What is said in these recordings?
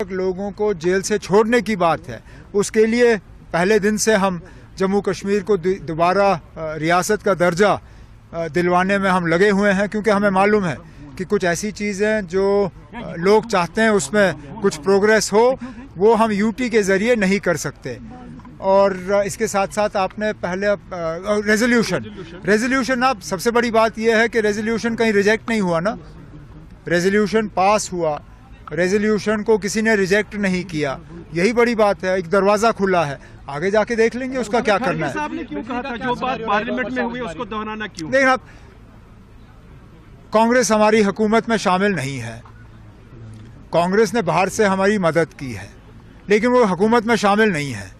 तक लोगों को जेल से छोड़ने की बात है, उसके लिए पहले दिन से हम जम्मू कश्मीर को दोबारा रियासत का दर्जा दिलवाने में हम लगे हुए हैं, क्योंकि हमें मालूम है कि कुछ ऐसी चीज़ें जो लोग चाहते हैं उसमें कुछ प्रोग्रेस हो, वो हम यूटी के ज़रिए नहीं कर सकते। और इसके साथ साथ आपने पहले रेजोल्यूशन आप सबसे बड़ी बात यह है कि रेजोल्यूशन कहीं रिजेक्ट नहीं हुआ ना, रेजोल्यूशन पास हुआ, रेजोल्यूशन को किसी ने रिजेक्ट नहीं किया, यही बड़ी बात है। एक दरवाज़ा खुला है, आगे जाके देख लेंगे उसका क्या करना है। साहब ने क्यों कहा था जो बात पार्लियामेंट में हुई उसको दोहराना क्यों? लेकिन अब कांग्रेस हमारी हुकूमत में शामिल नहीं है, कांग्रेस ने बाहर से हमारी मदद की है, लेकिन वो हुकूमत में शामिल नहीं है।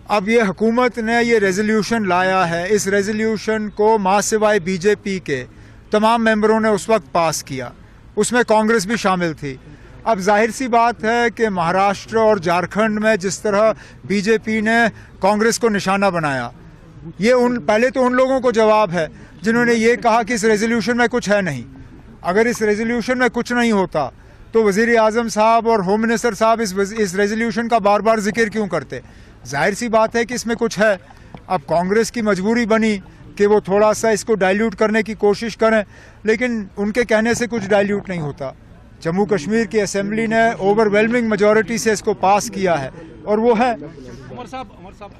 अब ये हुकूमत ने ये रेजोल्यूशन लाया है, इस रेजोल्यूशन को मां सिवाय बीजेपी के तमाम मेंबरों ने उस वक्त पास किया, उसमें कांग्रेस भी शामिल थी। अब जाहिर सी बात है कि महाराष्ट्र और झारखंड में जिस तरह बीजेपी ने कांग्रेस को निशाना बनाया, ये पहले तो उन लोगों को जवाब है जिन्होंने ये कहा कि इस रेजोल्यूशन में कुछ है नहीं। अगर इस रेजोल्यूशन में कुछ नहीं होता तो वज़ीर आज़म साहब और होम मिनिस्टर साहब इस रेजोल्यूशन का बार बार जिक्र क्यों करते? जाहिर सी बात है कि इसमें कुछ है। अब कांग्रेस की मजबूरी बनी कि वो थोड़ा सा इसको डाइल्यूट करने की कोशिश करें, लेकिन उनके कहने से कुछ डाइल्यूट नहीं होता। जम्मू कश्मीर की असेंबली ने ओवरवेलमिंग मेजॉरिटी से इसको पास किया है, और वो है उमर साहब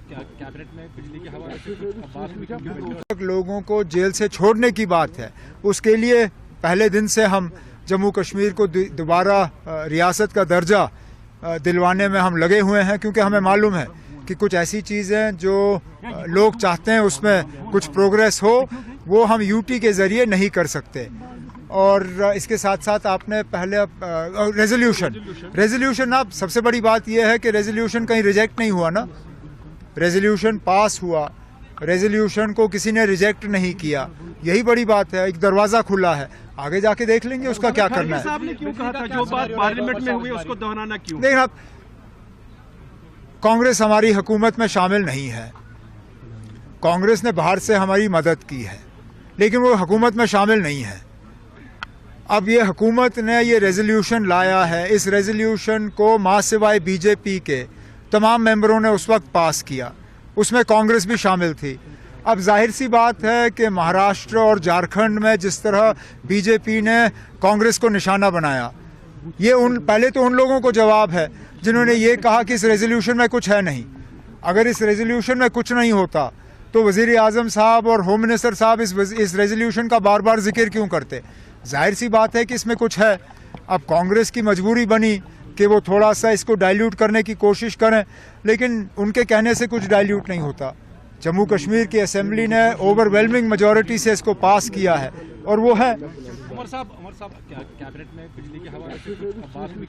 कैबिनेट में बिजली के हवाले से कुछ बात हुई? लोगों को जेल से छोड़ने की बात है, उसके लिए पहले दिन से हम जम्मू कश्मीर को दोबारा रियासत का दर्जा दिलवाने में हम लगे हुए हैं, क्योंकि हमें मालूम है कि कुछ ऐसी चीज़ें जो लोग चाहते हैं उसमें कुछ प्रोग्रेस हो, वो हम यूटी के ज़रिए नहीं कर सकते। और इसके साथ साथ आपने पहले रेजोल्यूशन आप सबसे बड़ी बात यह है कि रेजोल्यूशन कहीं रिजेक्ट नहीं हुआ ना, रेजोल्यूशन पास हुआ, रेजोल्यूशन को किसी ने रिजेक्ट नहीं किया, यही बड़ी बात है। एक दरवाज़ा खुला है, आगे जाके देख लेंगे उसका क्या करना है। साहब ने क्यों कहा था जो बात पार्लियामेंट में हुई उसको दोहराना क्यों? लेकिन अब कांग्रेस हमारी हुकूमत में शामिल नहीं है, कांग्रेस ने बाहर से हमारी मदद की है, लेकिन वो हुकूमत में शामिल नहीं है। अब ये हुकूमत ने ये रेजोल्यूशन लाया है, इस रेजोल्यूशन को मां सिवाय बीजेपी के तमाम मेंबरों ने उस वक्त पास किया, उसमें कांग्रेस भी शामिल थी। अब जाहिर सी बात है कि महाराष्ट्र और झारखंड में जिस तरह बीजेपी ने कांग्रेस को निशाना बनाया, ये पहले तो उन लोगों को जवाब है जिन्होंने ये कहा कि इस रेजोल्यूशन में कुछ है नहीं। अगर इस रेजोल्यूशन में कुछ नहीं होता तो वज़ीर आज़म साहब और होम मिनिस्टर साहब इस रेजोल्यूशन का बार बार जिक्र क्यों करते? जाहिर सी बात है कि इसमें कुछ है। अब कांग्रेस की मजबूरी बनी कि वो थोड़ा सा इसको डाइल्यूट करने की कोशिश करें, लेकिन उनके कहने से कुछ डाइल्यूट नहीं होता। जम्मू कश्मीर की असेंबली ने ओवरवेलमिंग मेजॉरिटी से इसको पास किया है, और वो है उमर साहब कैबिनेट में बिजली के हवाले से कुछ बात हुई?